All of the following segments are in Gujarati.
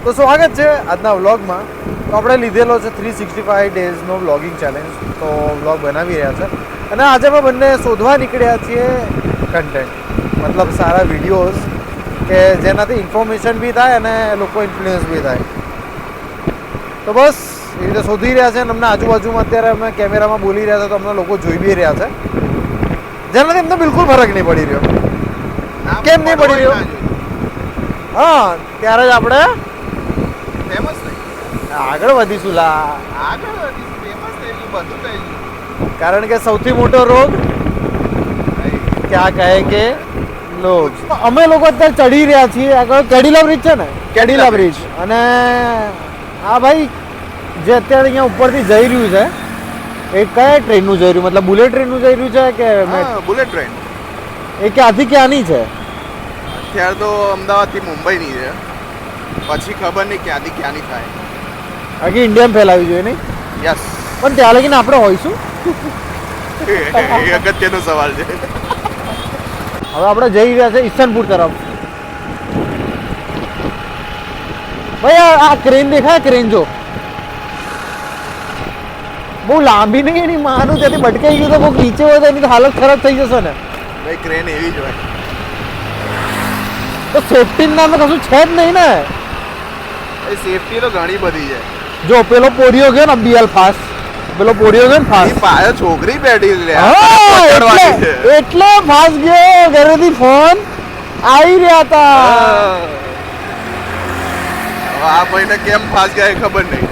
તો સ્વાગત છે આજના વ્લોગમાં. તો આપણે લીધેલો છે 365 ડેઝનો વ્લોગિંગ ચેલેન્જ. તો વ્લોગ બનાવી રહ્યા છે અને આજે અમે બંને શોધવા નીકળ્યા છીએ કન્ટેન્ટ, મતલબ સારા વિડીયોઝ કે જેનાથી ઇન્ફોર્મેશન બી થાય અને લોકો ઇન્ફ્લુઅન્સ બી થાય. તો બસ એ રીતે શોધી રહ્યા છે અને અમને આજુબાજુમાં અત્યારે અમે કેમેરામાં બોલી રહ્યા છે તો અમને લોકો જોઈ બી રહ્યા છે, જેનાથી અમને બિલકુલ ફરક નહીં પડી રહ્યો. કેમ નહીં પડી રહ્યો? હા, ત્યારે જ આપણે આગળ વધીશું. કારણ કે સૌથી મોટો રોગ ક્યાં કહે કે લોગ. અમે લોકો અત્યારે ચડી રહ્યા છીએ આગળ કેડિલા બ્રિજ છે ને, કેડિલા બ્રિજ. અને હા ભાઈ, જે અત્યારે અહીંયા ઉપરથી જઈ રહ્યું છે એ કયા ટ્રેનનું જઈ રહ્યું, મતલબ બુલેટ ટ્રેનનું જઈ રહ્યું છે કે બુલેટ ટ્રેન? એ ક્યાંથી ક્યાંની છે? અત્યારે તો અમદાવાદથી મુંબઈની છે, પછી ખબર નહીં ક્યાંથી ક્યાંની થાય. આખી ઇન્ડિયામાં ફેલાવી જોઈએ નહીં? યસ. પણ ત્યાં લગીને આપણે હોઈશું? એ અગત્યનો સવાલ છે. હવે આપણે જઈ રહ્યા છે ઈસનપુર તરફ. ભાઈ આ ક્રેન દેખાય? ક્રેન જો બહુ લાંબી નહીં, એની માનું ત્યાંથી ભટકાઈ ગયું તો બહુ નીચે હોય તો એની હાલત ખરાબ થઈ જશે ને. ભાઈ ક્રેન એવી જ હોય તો સેફટી નામે કશું છે જ નહીં ને. એ સેફટી તો ઘણી બધી છે. જો પેલો પોરિયો ગયો ને બીએલ ફાસ્ટ, પેલો પોરિયો ગયો ને ફાસ્ટ, પાછળ છોકરી બેઠી છે એટલે ફાસ્ટ ગયો. ઘરેથી ફોન આવી રહ્યા હતા. આ ભાઈને કેમ ફાસ્ટ ગયા ખબર નહીં.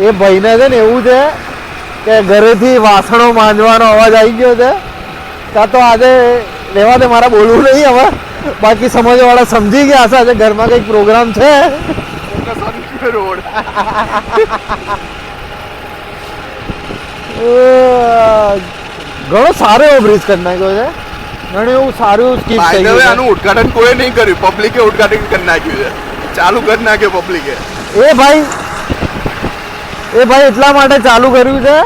એ ભાઈને છે ને એવું છે કે ઘરેથી વાસણો માંજવાનો અવાજ આવી ગયો છે. કાં તો આજે રહેવા દે, મારા બોલવું નહીં હવે. બાકી સમજવાળા સમજી ગયા હશે આજે ઘરમાં કંઈક પ્રોગ્રામ છે. રોડ ઘણો સારો એવો બ્રિજ કરી નાખ્યો છે. ઘણું એવું સારું સ્કીપ થઈ ગયું. આનું ઉદઘાટન કોઈ નહીં કર્યું, પબ્લિકે ઉદઘાટન કરી નાખ્યું છે. ચાલુ કરી નાખ્યો પબ્લિકે. એ ભાઈ એટલા માટે ચાલુ કર્યું છે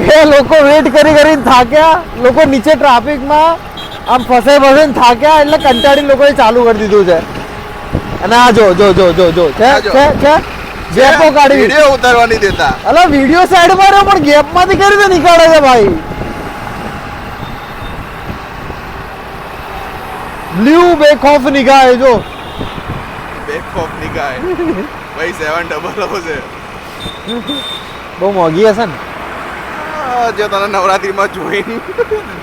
કે લોકો વેટ કરી કરીને થાક્યા, લોકો નીચે ટ્રાફિકમાં આમ ફસાઈ ફસાઈને થાક્યા એટલે કંટાળીને લોકોએ ચાલુ કરી દીધું છે. અને આ જો જો જો જો જો છે ગેપો કાઢી વિડિયો ઉતારવાની દેતા. અલા વિડિયો સાઈડ માં રહ્યો પણ ગેપમાંથી કઈ રીતે નીકાળે છે ભાઈ? બ્લુ બેક ઓફ નિગાહે જો. બેક ઓફ નિગાહે ભાઈ 700 છે. બહુ મોંઘી હશે ને? જો તને નવરાત્રીમાં જોઈને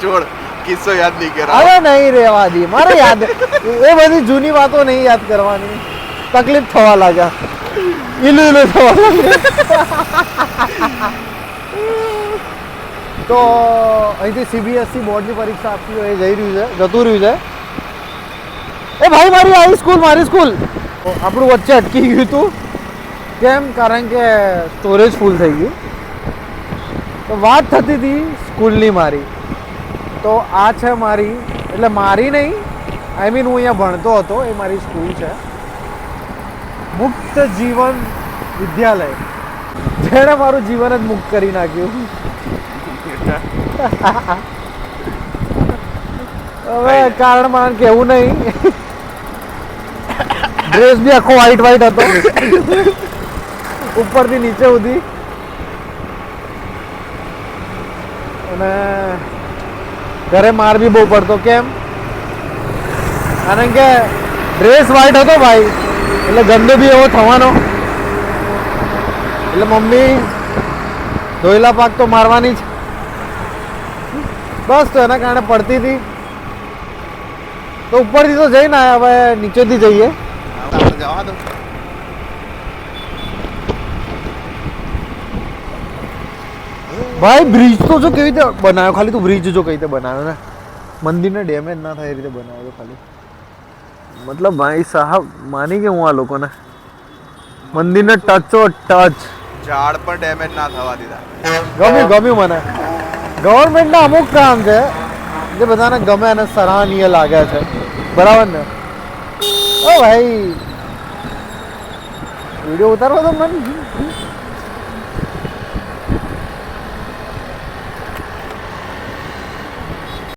જોડ કિસ્સો યાદ નહીં કરા. હવે નહીં રહેવા દી, મારે યાદ એ બધી જૂની વાતો નહીં યાદ કરવાની. તકલીફ થવા લાગ્યા, ઇલું થવા લાગ્યા. તો અહીંથી સીબીએસઈ બોર્ડની પરીક્ષા આપતી હોય એ જઈ રહ્યું છે, જતું રહ્યું છે. એ ભાઈ મારી સ્કૂલ આપણું વચ્ચે અટકી ગયું હતું. કેમ? કારણ કે સ્ટોરેજ ફૂલ થઈ ગયું. તો વાત થતી હતી સ્કૂલની મારી. તો આ છે મારી, એટલે મારી નહીં, આઈ મીન હું અહીંયા ભણતો હતો, એ મારી સ્કૂલ છે મુક્ત જીવન વિદ્યાલય, જેણે મારું જીવન જ મુક્ત કરી નાખ્યું. હવે કારણ માન કેવું નહીં. ડ્રેસ બી આખો વ્હાઈટ હતો ઉપરથી નીચે સુધી. અને ઘરે માર બી બહુ પડતો. કેમ? કારણ કે ડ્રેસ વ્હાઈટ હતો ભાઈ, એટલે ગંદો બી એવો થવાનો. એટલે મમ્મી ધોયેલા પાક તો મારવાની જ. બસ તો એના કારણે પડતી હતી. તો ઉપરથી તો જઈને આવ્યા, હવે નીચેથી જઈએ. જવા દો. ભાઈ બ્રિજ તો જો કેવી રીતે બનાવ્યો, ખાલી તું બ્રિજ જો કઈ રીતે બનાવ્યો ને, મંદિરને ડેમેજ ના થાય એ રીતે બનાવ્યો ખાલી. મતલબ ભાઈ સાહેબ માની ગયો હું આ લોકોને. મંદિરને ટચો ટચ. ઝાડ પણ ડેમેજ ના થવા દીધા. ગમ્યું મને. ગવર્મેન્ટના અમુક કામ છે જે બધાને ગમે અને સરાહનીય લાગે છે, બરાબર ને? ઓ ભાઈ વિડીયો ઉતારવો તો મને